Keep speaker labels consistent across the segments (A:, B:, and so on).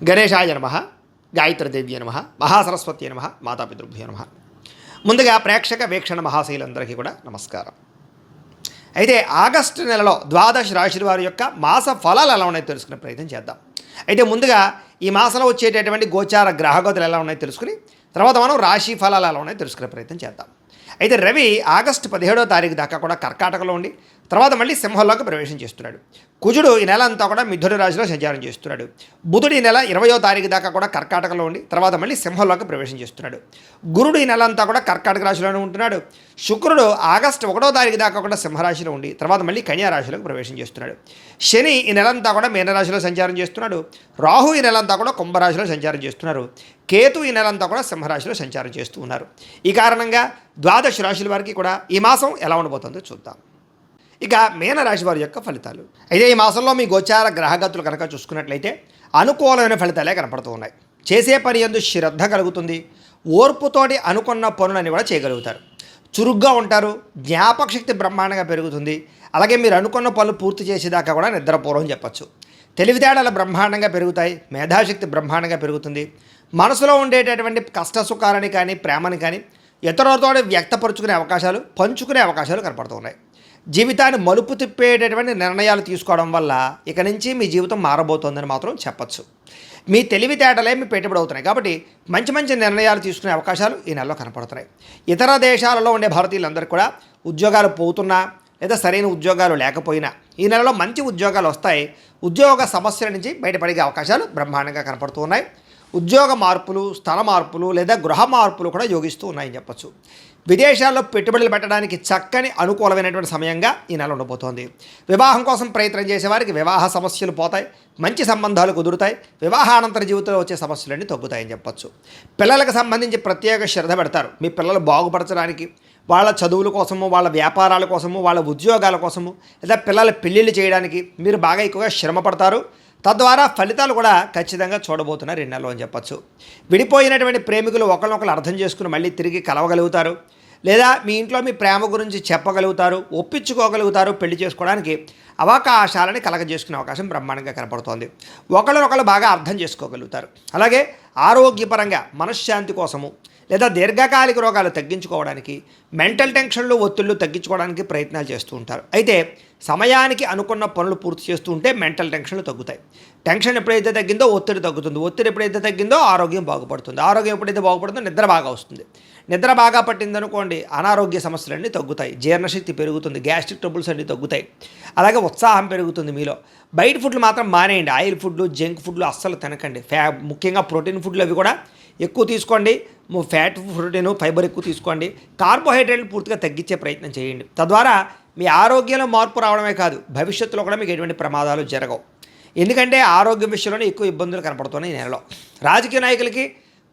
A: గణేశాయ నమః, గాయత్రీదేవ్య నమః, మహాసరస్వతి నమః, మాతాపితృభ్యో నమః. ముందుగా ప్రేక్షక వీక్షణ మహాశైలందరికీ కూడా నమస్కారం. అయితే ఆగస్టు నెలలో ద్వాదశ రాశి వారి యొక్క మాస ఫలాలు ఎలా ఉన్నాయో తెలుసుకునే ప్రయత్నం చేద్దాం. అయితే ముందుగా ఈ మాసంలో వచ్చేటటువంటి గోచార గ్రహగతులు ఎలా ఉన్నాయో తెలుసుకుని తర్వాత మనం రాశి ఫలాలు ఎలా ఉన్నాయో తెలుసుకునే ప్రయత్నం చేద్దాం. అయితే రవి ఆగస్టు 17వ తారీఖు దాకా కూడా కర్కాటకలో ఉండి తర్వాత మళ్ళీ సింహంలోకి ప్రవేశం చేస్తున్నాడు. కుజుడు ఈ నెల అంతా కూడా మిథున రాశిలో సంచారం చేస్తున్నాడు. బుధుడు ఈ నెల 20వ తారీఖు దాకా కూడా కర్కాటకలో ఉండి తర్వాత మళ్ళీ సింహంలోకి ప్రవేశం చేస్తున్నాడు. గురుడు ఈ నెల అంతా కూడా కర్కాటక రాశిలోనే ఉంటున్నాడు. శుక్రుడు ఆగస్టు 1వ తారీఖు దాకా కూడా సింహరాశిలో ఉండి తర్వాత మళ్ళీ కన్యా రాశిలోకి ప్రవేశం చేస్తున్నాడు. శని ఈ నెలంతా కూడా మీనరాశిలో సంచారం చేస్తున్నాడు. రాహు ఈ నెలంతా కూడా కుంభరాశిలో సంచారం చేస్తున్నారు. కేతు ఈ నెలంతా కూడా సింహరాశిలో సంచారం చేస్తూ ఉన్నారు. ఈ కారణంగా ద్వాదశ రాశుల వారికి కూడా ఈ మాసం ఎలా ఉండబోతుందో చూద్దాం. ఇక మీనరాశి వారి యొక్క ఫలితాలు. అయితే ఈ మాసంలో మీ గోచార గ్రహగతులు కనుక చూసుకున్నట్లయితే అనుకూలమైన ఫలితాలే కనపడుతూ ఉన్నాయి. చేసే పని యందు శ్రద్ధ కలుగుతుంది. ఓర్పుతోటి అనుకున్న పనులన్నీ కూడా చేయగలుగుతారు. చురుగ్గా ఉంటారు. జ్ఞాపక శక్తి బ్రహ్మాండంగా పెరుగుతుంది. అలాగే మీరు అనుకున్న పనులు పూర్తి చేసేదాకా కూడా నిద్రపూర్వం చెప్పచ్చు. తెలివితేటలు బ్రహ్మాండంగా పెరుగుతాయి. మేధాశక్తి బ్రహ్మాండంగా పెరుగుతుంది. మనసులో ఉండేటటువంటి కష్ట సుఖాలని కానీ ప్రేమని కానీ ఇతరులతో వ్యక్తపరుచుకునే అవకాశాలు, పంచుకునే అవకాశాలు కనపడుతున్నాయి. జీవితాన్ని మలుపు తిప్పేటటువంటి నిర్ణయాలు తీసుకోవడం వల్ల ఇక నుంచి మీ జీవితం మారబోతోందని మాత్రం చెప్పచ్చు. మీ తెలివితేటలే మీ పెట్టుబడి అవుతున్నాయి కాబట్టి మంచి మంచి నిర్ణయాలు తీసుకునే అవకాశాలు ఈ నెలలో కనపడుతున్నాయి. ఇతర దేశాలలో ఉండే భారతీయులందరికీ కూడా ఉద్యోగాలు పోతున్నా లేదా సరైన ఉద్యోగాలు లేకపోయినా ఈ నెలలో మంచి ఉద్యోగాలు వస్తాయి. ఉద్యోగ సమస్యల నుంచి బయటపడే అవకాశాలు బ్రహ్మాండంగా కనపడుతూ ఉన్నాయి. ఉద్యోగ మార్పులు, స్థల మార్పులు లేదా గృహ మార్పులు కూడా యోగిస్తూ ఉన్నాయని చెప్పచ్చు. విదేశాల్లో పెట్టుబడులు పెట్టడానికి చక్కని అనుకూలమైనటువంటి సమయంగా ఈ నెల ఉండబోతోంది. వివాహం కోసం ప్రయత్నం చేసేవారికి వివాహ సమస్యలు పోతాయి. మంచి సంబంధాలు కుదురుతాయి. వివాహానంతర జీవితంలో వచ్చే సమస్యలన్నీ తగ్గుతాయని చెప్పచ్చు. పిల్లలకు సంబంధించి ప్రత్యేక శ్రద్ధ పెడతారు. మీ పిల్లలు బాగుపరచడానికి, వాళ్ళ చదువుల కోసము, వాళ్ళ వ్యాపారాల కోసము, వాళ్ళ ఉద్యోగాల కోసము లేదా పిల్లల పెళ్ళిళ్ళు చేయడానికి మీరు బాగా ఎక్కువగా శ్రమ పడతారు. తద్వారా ఫలితాలు కూడా ఖచ్చితంగా చూడబోతున్నారు ఈ నెలలో అని చెప్పచ్చు. విడిపోయినటువంటి ప్రేమికులు ఒకరినొకరు అర్థం చేసుకుని మళ్ళీ తిరిగి కలవగలుగుతారు. లేదా మీ ఇంట్లో మీ ప్రేమ గురించి చెప్పగలుగుతారు, ఒప్పించుకోగలుగుతారు. పెళ్లి చేసుకోవడానికి అవకాశాలని కలగజేసుకునే అవకాశం బ్రహ్మాండంగా కనపడుతోంది. ఒకరినొకరు బాగా అర్థం చేసుకోగలుగుతారు. అలాగే ఆరోగ్యపరంగా మనశ్శాంతి కోసము లేదా దీర్ఘకాలిక రోగాలు తగ్గించుకోవడానికి, మెంటల్ టెన్షన్లు, ఒత్తిళ్లు తగ్గించుకోవడానికి ప్రయత్నాలు చేస్తూ ఉంటారు. అయితే సమయానికి అనుకున్న పనులు పూర్తి చేస్తూ ఉంటే మెంటల్ టెన్షన్లు తగ్గుతాయి. టెన్షన్ ఎప్పుడైతే తగ్గిందో ఒత్తిడి తగ్గుతుంది. ఒత్తిడి ఎప్పుడైతే తగ్గిందో ఆరోగ్యం బాగుపడుతుంది. ఆరోగ్యం ఎప్పుడైతే బాగుపడుతుందో నిద్ర బాగా వస్తుంది. నిద్ర బాగా పట్టిందనుకోండి అనారోగ్య సమస్యలన్నీ తగ్గుతాయి. జీర్ణశక్తి పెరుగుతుంది. గ్యాస్ట్రిక్ ట్రబుల్స్ అన్నీ తగ్గుతాయి. అలాగే ఉత్సాహం పెరుగుతుంది మీలో. బయట ఫుడ్లు మాత్రం మానేయండి. ఆయిల్ ఫుడ్లు, జంక్ ఫుడ్లు అస్సలు తినకండి. ముఖ్యంగా ప్రోటీన్ ఫుడ్లు అవి కూడా ఎక్కువ తీసుకోండి. ఫ్యాట్, ప్రోటీన్, ఫైబర్ ఎక్కువ తీసుకోండి. కార్బోహైడ్రేట్లు పూర్తిగా తగ్గించే ప్రయత్నం చేయండి. తద్వారా మీ ఆరోగ్యంలో మార్పు రావడమే కాదు భవిష్యత్తులో కూడా మీకు ఎటువంటి ప్రమాదాలు జరగవు. ఎందుకంటే ఆరోగ్యం విషయంలోనే ఎక్కువ ఇబ్బందులు కనపడుతున్నాయి ఈ నెలలో. రాజకీయ నాయకులకి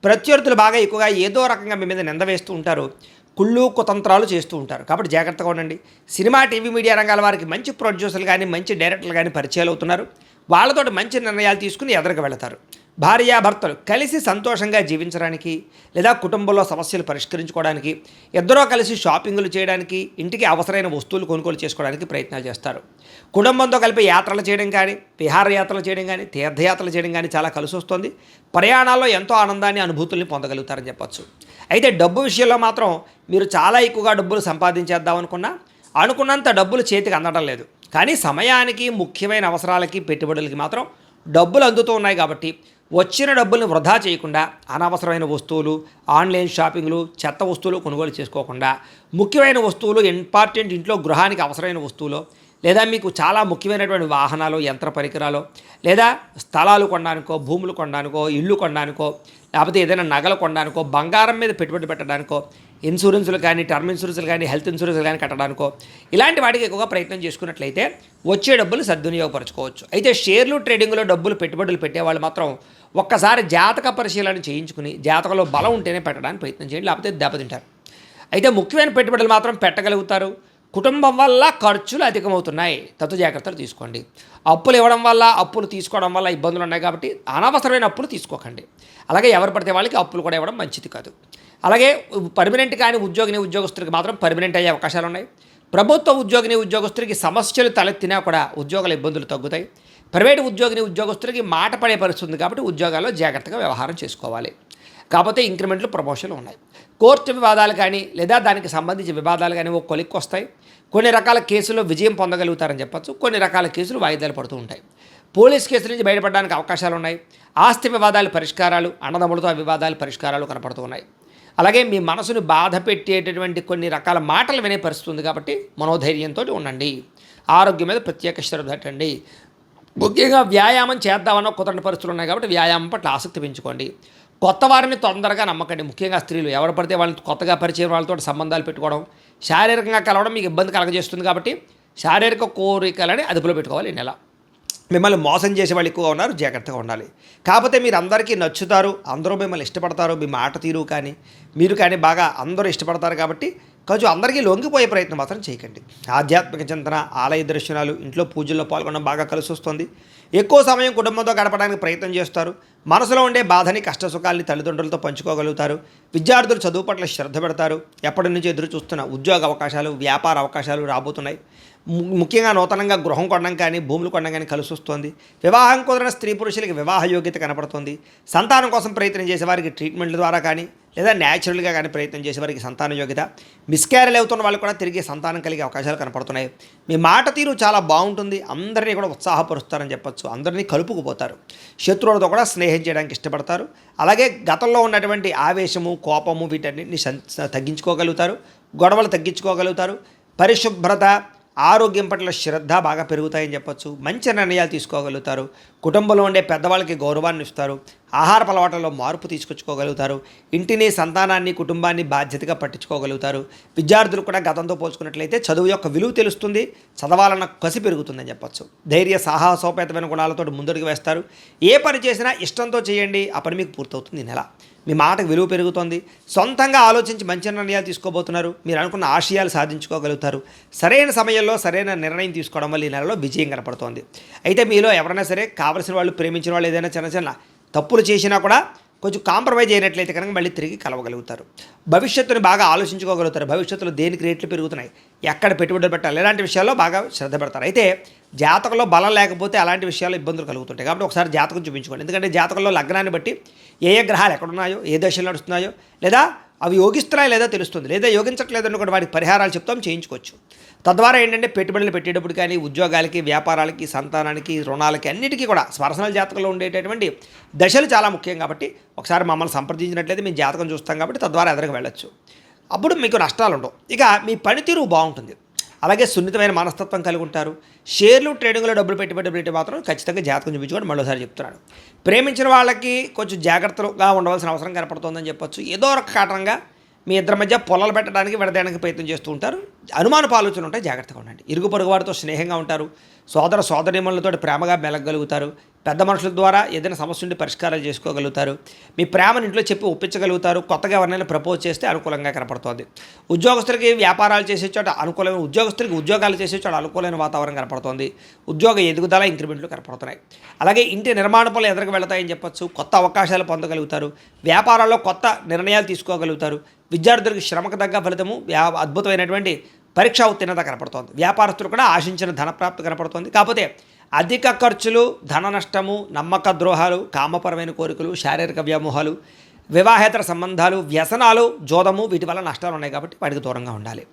A: ప్రత్యర్థులు బాగా ఎక్కువగా ఏదో రకంగా మీ మీద నింద వేస్తూ ఉంటారు. కుళ్ళు కుతంత్రాలు చేస్తూ ఉంటారు. కాబట్టి జాగ్రత్తగా ఉండండి. సినిమా, టీవీ, మీడియా రంగాల వారికి మంచి ప్రొడ్యూసర్లు కానీ మంచి డైరెక్టర్లు కానీ పరిచయాలు అవుతున్నారు. వాళ్ళతో మంచి నిర్ణయాలు తీసుకుని ఎదురుకు వెళతారు. భార్యాభర్తలు కలిసి సంతోషంగా జీవించడానికి లేదా కుటుంబంలో సమస్యలు పరిష్కరించుకోవడానికి, ఇద్దరూ కలిసి షాపింగులు చేయడానికి, ఇంటికి అవసరమైన వస్తువులు కొనుగోలు చేసుకోవడానికి ప్రయత్నాలు చేస్తారు. కుటుంబంతో కలిపి యాత్రలు చేయడం కానీ, విహారయాత్రలు చేయడం కానీ, తీర్థయాత్రలు చేయడం కానీ చాలా కలిసి వస్తుంది. ప్రయాణాల్లో ఎంతో ఆనందాన్ని, అనుభూతుల్ని పొందగలుగుతారని చెప్పచ్చు. అయితే డబ్బు విషయంలో మాత్రం మీరు చాలా ఎక్కువగా డబ్బులు సంపాదించేద్దాం అనుకున్నంత డబ్బులు చేతికి అందడం లేదు. కానీ సమయానికి, ముఖ్యమైన అవసరాలకి, పెట్టుబడులకి మాత్రం డబ్బులు అందుతూ ఉన్నాయి. కాబట్టి వచ్చిన డబ్బుల్ని వృధా చేయకుండా అనవసరమైన వస్తువులు, ఆన్లైన్ షాపింగ్లు, చెత్త వస్తువులు కొనుగోలు చేసుకోకుండా ముఖ్యమైన వస్తువులు, ఇంపార్టెంట్ ఇంట్లో గృహానికి అవసరమైన వస్తువులు లేదా మీకు చాలా ముఖ్యమైనటువంటి వాహనాలు, యంత్ర పరికరాలు లేదా స్థలాలు కొనడానికో, భూములు కొనడానికో, ఇల్లు కొనడానికో, లేకపోతే ఏదైనా నగలు కొనడానికో, బంగారం మీద పెట్టుబడి పెట్టడానికో, ఇన్సూరెన్సులు కానీ, టర్మ్ ఇన్సూరెన్సులు కానీ, హెల్త్ ఇన్సూరెన్సులు కానీ కట్టడానికో ఇలాంటి వాటికి ఎక్కువగా ప్రయత్నం చేసుకున్నట్లయితే వచ్చే డబ్బులు సద్వినియోగపరచుకోవచ్చు. అయితే షేర్లు, ట్రేడింగ్లో డబ్బులు పెట్టుబడులు పెట్టేవాళ్ళు మాత్రం ఒక్కసారి జాతక పరిశీలన చేయించుకుని జాతకంలో బలం ఉంటేనే పెట్టడానికి ప్రయత్నం చేయండి, లేకపోతే దెబ్బతింటారు. అయితే ముఖ్యమైన పెట్టుబడులు మాత్రం పెట్టగలుగుతారు. కుటుంబం వల్ల ఖర్చులు అధికమవుతున్నాయి, తత్తు జాగ్రత్తలు తీసుకోండి. అప్పులు ఇవ్వడం వల్ల, అప్పులు తీసుకోవడం వల్ల ఇబ్బందులు ఉన్నాయి కాబట్టి అనవసరమైన అప్పులు తీసుకోకండి. అలాగే ఎవరు పడితే వాళ్ళకి అప్పులు కూడా ఇవ్వడం మంచిది కాదు. అలాగే పర్మనెంట్ కానీ ఉద్యోగస్తులకు మాత్రం పర్మనెంట్ అయ్యే అవకాశాలు ఉన్నాయి. ప్రభుత్వ ఉద్యోగస్తులకి సమస్యలు తలెత్తినా కూడా ఉద్యోగాల ఇబ్బందులు తగ్గుతాయి. ప్రైవేటు ఉద్యోగస్తులకి మాట పడే పరిస్థితి ఉంది కాబట్టి ఉద్యోగాల్లో జాగ్రత్తగా వ్యవహారం చేసుకోవాలి. కాకపోతే ఇంక్రిమెంట్లు ప్రమోషన్లు ఉన్నాయి. కోర్టు వివాదాలు కానీ లేదా దానికి సంబంధించిన వివాదాలు కానీ ఒక కొలిక్కి వస్తాయి. కొన్ని రకాల కేసుల్లో విజయం పొందగలుగుతారని చెప్పచ్చు. కొన్ని రకాల కేసులు వాయిదాలు పడుతూ ఉంటాయి. పోలీస్ కేసుల నుంచి బయటపడడానికి అవకాశాలు ఉన్నాయి. ఆస్తి వివాదాలు పరిష్కారాలు, అన్నదమ్ములతో వివాదాలు పరిష్కారాలు కనపడుతూ ఉన్నాయి. అలాగే మీ మనసును బాధ పెట్టేటటువంటి కొన్ని రకాల మాటలు వినే పరిస్థితి ఉంది కాబట్టి మనోధైర్యంతో ఉండండి. ఆరోగ్యం మీద ప్రత్యేక శ్రద్ధ పెట్టండి. ముఖ్యంగా వ్యాయామం చేద్దామన్న కుదరని పరిస్థితులు ఉన్నాయి కాబట్టి వ్యాయామం పట్ల ఆసక్తి పెంచుకోండి. కొత్త వారిని తొందరగా నమ్మకండి. ముఖ్యంగా స్త్రీలు ఎవరు పడితే వాళ్ళని కొత్తగా పరిచయం వాళ్ళతో సంబంధాలు పెట్టుకోవడం, శారీరకంగా కలవడం మీకు ఇబ్బంది కలగజేస్తుంది కాబట్టి శారీరక కోరికలని అదుపులో పెట్టుకోవాలి. ఈ నెల మిమ్మల్ని మోసం చేసే వాళ్ళు ఎక్కువగా ఉన్నారు, జాగ్రత్తగా ఉండాలి. కాకపోతే మీరు అందరికీ నచ్చుతారు, అందరూ మిమ్మల్ని ఇష్టపడతారు, మీ మాట తీరు కానీ మీరు కానీ బాగా అందరూ ఇష్టపడతారు కాబట్టి కొంచెం అందరికీ లొంగిపోయే ప్రయత్నం మాత్రం చేయకండి. ఆధ్యాత్మిక చింతన, ఆలయ దర్శనాలు, ఇంట్లో పూజల్లో పాల్గొనడం బాగా కలిసి వస్తుంది. ఎక్కువ సమయం కుటుంబంతో గడపడానికి ప్రయత్నం చేస్తారు. మనసులో ఉండే బాధని, కష్టసుఖాలని తల్లిదండ్రులతో పంచుకోగలుగుతారు. విద్యార్థులు చదువు పట్ల శ్రద్ధ పెడతారు. ఎప్పటి నుంచి ఎదురు చూస్తున్న ఉద్యోగ అవకాశాలు, వ్యాపార అవకాశాలు రాబోతున్నాయి. ముఖ్యంగా నూతనంగా గృహం కొనడం కానీ భూములు కొనడం కానీ కలిసి వస్తుంది. వివాహం కుదిరిన స్త్రీ పురుషులకి వివాహ యోగ్యత కనపడుతుంది. సంతానం కోసం ప్రయత్నం చేసేవారికి ట్రీట్మెంట్ల ద్వారా కానీ లేదా న్యాచురల్గా కానీ ప్రయత్నం చేసేవారికి సంతాన యోగ్యత, మిస్క్యారేజ్ అవుతున్న వాళ్ళు కూడా తిరిగి సంతానం కలిగే అవకాశాలు కనపడుతున్నాయి. మీ మాట తీరు చాలా బాగుంటుంది. అందరినీ కూడా ఉత్సాహపరుస్తారని చెప్పొచ్చు. అందరినీ కలుపుకుపోతారు. శత్రువులతో కూడా స్నేహం చేయడానికి ఇష్టపడతారు. అలాగే గతంలో ఉన్నటువంటి ఆవేశము, కోపము వీటన్నిటిని తగ్గించుకోగలుగుతారు. గొడవలు తగ్గించుకోగలుగుతారు. పరిశుభ్రత, ఆరోగ్యం పట్ల శ్రద్ధ బాగా పెరుగుతాయని చెప్పొచ్చు. మంచి నిర్ణయాలు తీసుకోగలుగుతారు. కుటుంబంలో ఉండే పెద్దవాళ్ళకి గౌరవాన్ని ఇస్తారు. ఆహారపు అలవాట్లలో మార్పు తీసుకొచ్చుకోగలుగుతారు. ఇంటిని, సంతానాన్ని, కుటుంబాన్ని బాధ్యతగా పట్టించుకోగలుగుతారు. విద్యార్థులు కూడా గతంతో పోల్చుకున్నట్లయితే చదువు యొక్క విలువ తెలుస్తుంది. చదవాలన్న కసి పెరుగుతుందని చెప్పొచ్చు. ధైర్య, సాహసోపేతమైన గుణాలతో ముందడుగు వేస్తారు. ఏ పని చేసినా ఇష్టంతో చేయండి, ఆ పని మీకు పూర్తవుతుంది. ఈ నెల మీ మాటకు విలువ పెరుగుతుంది. సొంతంగా ఆలోచించి మంచి నిర్ణయాలు తీసుకోబోతున్నారు. మీరు అనుకున్న ఆశయాలు సాధించుకోగలుగుతారు. సరైన సమయంలో సరైన నిర్ణయం తీసుకోవడం వల్ల ఈ నెలలో విజయం కనపడుతోంది. అయితే మీలో ఎవరైనా సరే కావలసిన వాళ్ళు, ప్రేమించిన వాళ్ళు ఏదైనా చిన్న చిన్న తప్పులు చేసినా కూడా కొంచెం కాంప్రమైజ్ అయినట్లయితే కనుక మళ్ళీ తిరిగి కలవగలుగుతారు. భవిష్యత్తుని బాగా ఆలోచించుకోగలుగుతారు. భవిష్యత్తులో దేనికి రేట్లు పెరుగుతున్నాయి, ఎక్కడ పెట్టుబడులు పెట్టాలి, ఇలాంటి విషయాల్లో బాగా శ్రద్ధ పెడతారు. అయితే జాతకంలో బలం లేకపోతే అలాంటి విషయాల్లో ఇబ్బందులు కలుగుతుంటాయి. కాబట్టి ఒకసారి జాతకం చూపించుకోండి. ఎందుకంటే జాతకంలో లగ్నాన్ని బట్టి ఏ గ్రహాలు ఎక్కడున్నాయో, ఏ దశలు నడుస్తున్నాయో, లేదా అవి యోగిస్తున్నాయో లేదో తెలుస్తుంది. లేదా యోగించట్లేదు అనుకోండి, వాటికి పరిహారాలు చెప్తాం, చేయించుకోవచ్చు. తద్వారా ఏంటంటే పెట్టుబడులు పెట్టేటప్పుడు కానీ ఉద్యోగాలకి, వ్యాపారాలకి, సంతానానికి, రుణాలకి అన్నిటికీ కూడా పర్సనల్ జాతకంలో ఉండేటటువంటి దశలు చాలా ముఖ్యం. కాబట్టి ఒకసారి మమ్మల్ని సంప్రదించినట్లయితే మేము జాతకం చూస్తాం కాబట్టి తద్వారా ఎదురుకు వెళ్ళొచ్చు. అప్పుడు మీకు నష్టాలు ఉండవు. ఇక మీ పనితీరు బాగుంటుంది. అలాగే సున్నితమైన మనస్తత్వం కలిగి ఉంటారు. షేర్లు, ట్రేడింగ్లో డబ్బులు పెట్టి మాత్రం ఖచ్చితంగా జాతకం చూపించుకోండి. మరోసారి చెప్తున్నాను. ప్రేమించిన వాళ్ళకి కొంచెం జాగ్రత్తగా ఉండవలసిన అవసరం కనపడుతుందని చెప్పొచ్చు. ఏదో ఒక కారణంగా మీ ఇద్దరి మధ్య పొలాలు పెట్టడానికి, విడదీయడానికి ప్రయత్నం చేస్తూ ఉంటారు. అనుమానపు ఆలోచనలు ఉంటాయి, జాగ్రత్తగా ఉండండి. ఇరుగు పొరుగు వారితో స్నేహంగా ఉంటారు. సోదర సోదరీమణులతో ప్రేమగా మెలగలుగుతారు. పెద్ద మనుషుల ద్వారా ఏదైనా సమస్య ఉండి పరిష్కారాలు చేసుకోగలుగుతారు. మీ ప్రేమను ఇంట్లో చెప్పి ఒప్పించగలుగుతారు. కొత్తగా ఎవరినైనా ప్రపోజ్ చేస్తే అనుకూలంగా కనపడుతుంది. ఉద్యోగస్తులకి వ్యాపారాలు చేసే చోట అనుకూలమైన, ఉద్యోగస్తులకి ఉద్యోగాలు చేసే చోట అనుకూలమైన వాతావరణం కనపడుతుంది. ఉద్యోగ ఎదుగుదల, ఇంక్రిమెంట్లు కనపడుతున్నాయి. అలాగే ఇంటి నిర్మాణ పనులు ఎదురుకు వెళతాయని చెప్పొచ్చు. కొత్త అవకాశాలు పొందగలుగుతారు. వ్యాపారాల్లో కొత్త నిర్ణయాలు తీసుకోగలుగుతారు. విద్యార్థులకు శ్రమకు తగ్గ ఫలితము, అద్భుతమైనటువంటి పరీక్షా ఉత్తీర్ణత కనపడుతోంది. వ్యాపారస్తులు కూడా ఆశించిన ధనప్రాప్తి కనపడుతోంది. కాకపోతే అధిక ఖర్చులు, ధన నష్టము, నమ్మక ద్రోహాలు, కామపరమైన కోరికలు, శారీరక వ్యామోహాలు, వివాహేతర సంబంధాలు, వ్యసనాలు, జోదము వీటి వల్ల నష్టాలు ఉన్నాయి కాబట్టి వాటికి దూరంగా ఉండాలి.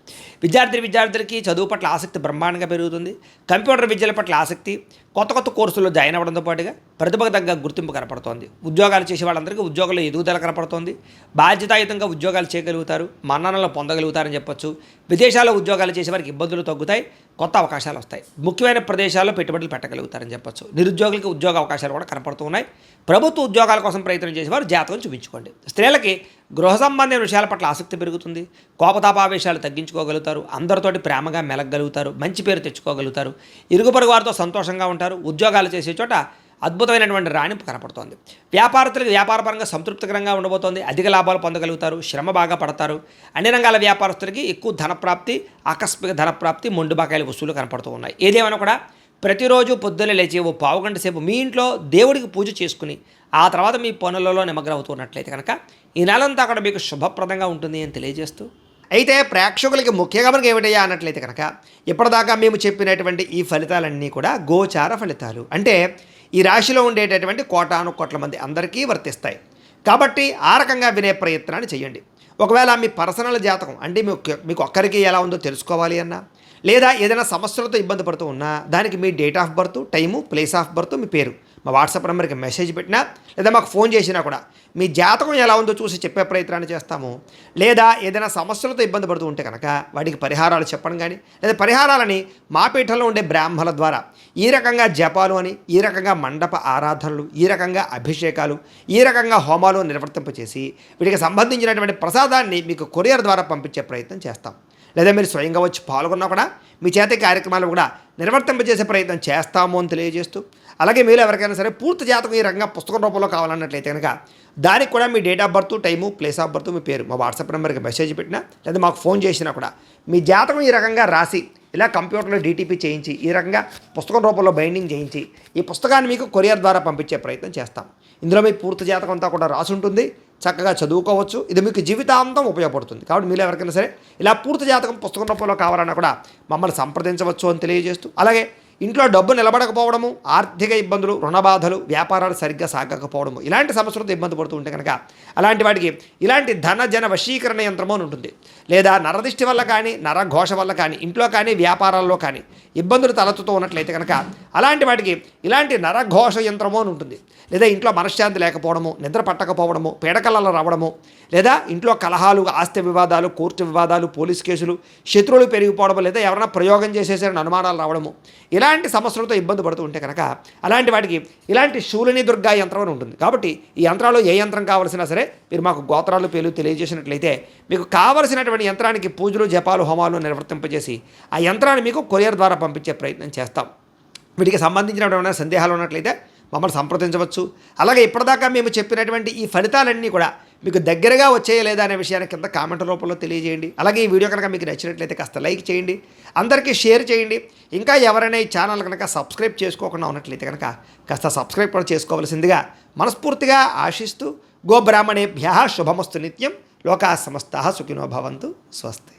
A: విద్యార్థులకి చదువు పట్ల ఆసక్తి బ్రహ్మాండంగా పెరుగుతుంది. కంప్యూటర్ విద్యల పట్ల ఆసక్తి, కొత్త కోర్సుల్లో జాయిన్ అవ్వడంతో పాటుగా ప్రతిభకు తగ్గ గుర్తింపు కనపడుతోంది. ఉద్యోగాలు చేసే వాళ్ళందరికీ ఉద్యోగాల్లో ఎదుగుదల కనపడుతోంది. బాధ్యతాయుతంగా ఉద్యోగాలు చేయగలుగుతారు. మన్ననలు పొందగలుగుతారని చెప్పొచ్చు. విదేశాల్లో ఉద్యోగాలు చేసే వారికి ఇబ్బందులు తగ్గుతాయి. కొత్త అవకాశాలు వస్తాయి. ముఖ్యమైన ప్రదేశాల్లో పెట్టుబడులు పెట్టగలుగుతారని చెప్పొచ్చు. నిరుద్యోగులకి ఉద్యోగ అవకాశాలు కూడా కనపడుతూ ఉన్నాయి. ప్రభుత్వ ఉద్యోగాల కోసం ప్రయత్నం చేసేవారు జాతకం చూపించుకోండి. స్త్రీలకి గృహ సంబంధమైన విషయాల పట్ల ఆసక్తి పెరుగుతుంది. కోపతాపావేశాలు తగ్గించుకోగలుగుతారు. అందరితోటి ప్రేమగా మెలగలుగుతారు. మంచి పేరు తెచ్చుకోగలుగుతారు. ఇరుగు పొరుగు వారితో సంతోషంగా ఉంటారు. ఉద్యోగాలు చేసే చోట అద్భుతమైనటువంటి రాణింపు కనపడుతోంది. వ్యాపారస్తులకు వ్యాపారపరంగా సంతృప్తికరంగా ఉండబోతోంది. అధిక లాభాలు పొందగలుగుతారు. శ్రమ బాగా పడతారు. అన్ని రంగాల వ్యాపారస్తులకి ఎక్కువ ధనప్రాప్తి, ఆకస్మిక ధనప్రాప్తి, మొండి బకాయిల వస్తువులు కనపడుతూ ఉన్నాయి. ఏదేమైనా కూడా ప్రతిరోజు పొద్దున్నే లేచి ఓ పావుగంట సేపు మీ ఇంట్లో దేవుడికి పూజ చేసుకుని ఆ తర్వాత మీ పనులలో నిమగ్నం అవుతున్నట్లయితే కనుక ఈ నెలంతా కూడా మీకు శుభప్రదంగా ఉంటుంది అని తెలియజేస్తూ, అయితే ప్రేక్షకులకి ముఖ్యంగా మనకి ఏమిటయ్యా అన్నట్లయితే కనుక ఇప్పటిదాకా మేము చెప్పినటువంటి ఈ ఫలితాలన్నీ కూడా గోచార ఫలితాలు. అంటే ఈ రాశిలో ఉండేటటువంటి కోటాను కోట్ల మంది అందరికీ వర్తిస్తాయి. కాబట్టి ఆ రకంగా వినే ప్రయత్నాన్ని చేయండి. ఒకవేళ మీ పర్సనల్ జాతకం అంటే మీకు ఒక్కరికి ఎలా ఉందో తెలుసుకోవాలి అన్నా, లేదా ఏదైనా సమస్యలతో ఇబ్బంది పడుతూ ఉన్నా దానికి మీ date of birth, time, place of birth, మీ పేరు మా వాట్సాప్ నెంబర్కి మెసేజ్ పెట్టినా లేదా మాకు ఫోన్ చేసినా కూడా మీ జాతకం ఎలా ఉందో చూసి చెప్పే ప్రయత్నాన్ని చేస్తాము. లేదా ఏదైనా సమస్యలతో ఇబ్బంది పడుతూ ఉంటే కనుక వాటికి పరిహారాలు చెప్పడం కానీ, లేదా పరిహారాలని మా పీఠంలో ఉండే బ్రాహ్మణుల ద్వారా ఈ రకంగా జపాలు అని, ఈ రకంగా మండప ఆరాధనలు, ఈ రకంగా అభిషేకాలు, ఈ రకంగా హోమాలు నిర్వర్తింపచేసి వీటికి సంబంధించినటువంటి ప్రసాదాన్ని మీకు కొరియర్ ద్వారా పంపించే ప్రయత్నం చేస్తాం. లేదా మీరు స్వయంగా వచ్చి పాల్గొన్నా కూడా మీ చేతి కార్యక్రమాలు కూడా నిర్వర్తింపజేసే ప్రయత్నం చేస్తాము అని తెలియజేస్తూ, అలాగే మీరు ఎవరికైనా సరే పూర్తి జాతకం ఈ రకంగా పుస్తకం రూపంలో కావాలన్నట్లయితే కనుక దానికి కూడా మీ date of birth, time, place of birth, మీ పేరు మా వాట్సాప్ నెంబర్కి మెసేజ్ పెట్టినా లేదా మాకు ఫోన్ చేసినా కూడా మీ జాతకం ఈ రకంగా రాసి ఇలా కంప్యూటర్లో డీటీపీ చేయించి ఈ రకంగా పుస్తకం రూపంలో బైండింగ్ చేయించి ఈ పుస్తకాన్ని మీకు కొరియర్ ద్వారా పంపించే ప్రయత్నం చేస్తాం. ఇందులో మీ పూర్తి జాతకం అంతా కూడా రాసి ఉంటుంది. చక్కగా చదువుకోవచ్చు. ఇది మీకు జీవితాంతం ఉపయోగపడుతుంది. కాబట్టి మీరు ఎవరికైనా సరే ఇలా పూర్తి జాతకం పుస్తకం రూపంలో కావాలన్నా కూడా మమ్మల్ని సంప్రదించవచ్చు అని తెలియజేస్తూ, అలాగే ఇంట్లో డబ్బు నిలబడకపోవడము, ఆర్థిక ఇబ్బందులు, రుణబాధలు, వ్యాపారాలు సరిగ్గా సాగకపోవడము, ఇలాంటి సమస్యలతో ఇబ్బంది పడుతూ ఉంటే కనుక అలాంటి వాటికి ఇలాంటి ధన జన వశీకరణ యంత్రము అని ఉంటుంది. లేదా నరదిష్టి వల్ల కానీ, నరఘోష వల్ల కానీ, ఇంట్లో కానీ వ్యాపారాల్లో కానీ ఇబ్బందులు తలెత్తుతూ ఉన్నట్లయితే కనుక అలాంటి వాటికి ఇలాంటి నరఘోష యంత్రము అని ఉంటుంది. లేదా ఇంట్లో మనశ్శాంతి లేకపోవడము, నిద్ర పట్టకపోవడము, పీడకలలు రావడము, లేదా ఇంట్లో కలహాలు, ఆస్తి వివాదాలు, కోర్టు వివాదాలు, పోలీస్ కేసులు, శత్రువులు పెరిగిపోవడము, లేదా ఎవరైనా ప్రయోగం చేసేసారని అనుమానాలు రావడము, ఇలాంటి సమస్యలతో ఇబ్బంది పడుతూ ఉంటే కనుక అలాంటి వాటికి ఇలాంటి శూలిని దుర్గా యంత్రం అని ఉంటుంది. కాబట్టి ఈ యంత్రాలు ఏ యంత్రం కావాల్సినా సరే మీరు మాకు గోత్రాలు పేర్లు తెలియజేసినట్లయితే మీకు కావలసినటువంటి యంత్రానికి పూజలు, జపాలు, హోమాలు నిర్వర్తింపజేసి ఆ యంత్రాన్ని మీకు కొరియర్ ద్వారా పంపించే ప్రయత్నం చేస్తాం. వీటికి సంబంధించినటువంటి సందేహాలు ఉన్నట్లయితే మమ్మల్ని సంప్రదించవచ్చు. అలాగే ఇప్పటిదాకా మేము చెప్పినటువంటి ఈ ఫలితాలన్నీ కూడా మీకు దగ్గరగా వచ్చేయా లేదా అనే విషయాన్ని కింద కామెంట్ రూపంలో తెలియజేయండి. అలాగే ఈ వీడియో కనుక మీకు నచ్చినట్లయితే కాస్త లైక్ చేయండి, అందరికీ షేర్ చేయండి. ఇంకా ఎవరైనా ఈ ఛానల్ కనుక సబ్స్క్రైబ్ చేసుకోకుండా ఉన్నట్లయితే కనుక కాస్త సబ్స్క్రైబ్ కూడా చేసుకోవాల్సిందిగా మనస్ఫూర్తిగా ఆశిస్తూ, గోబ్రాహ్మణేభ్యః శుభమస్తు నిత్యం, లోకాః సమస్తాః సుఖినో భవంతు, స్వస్తి.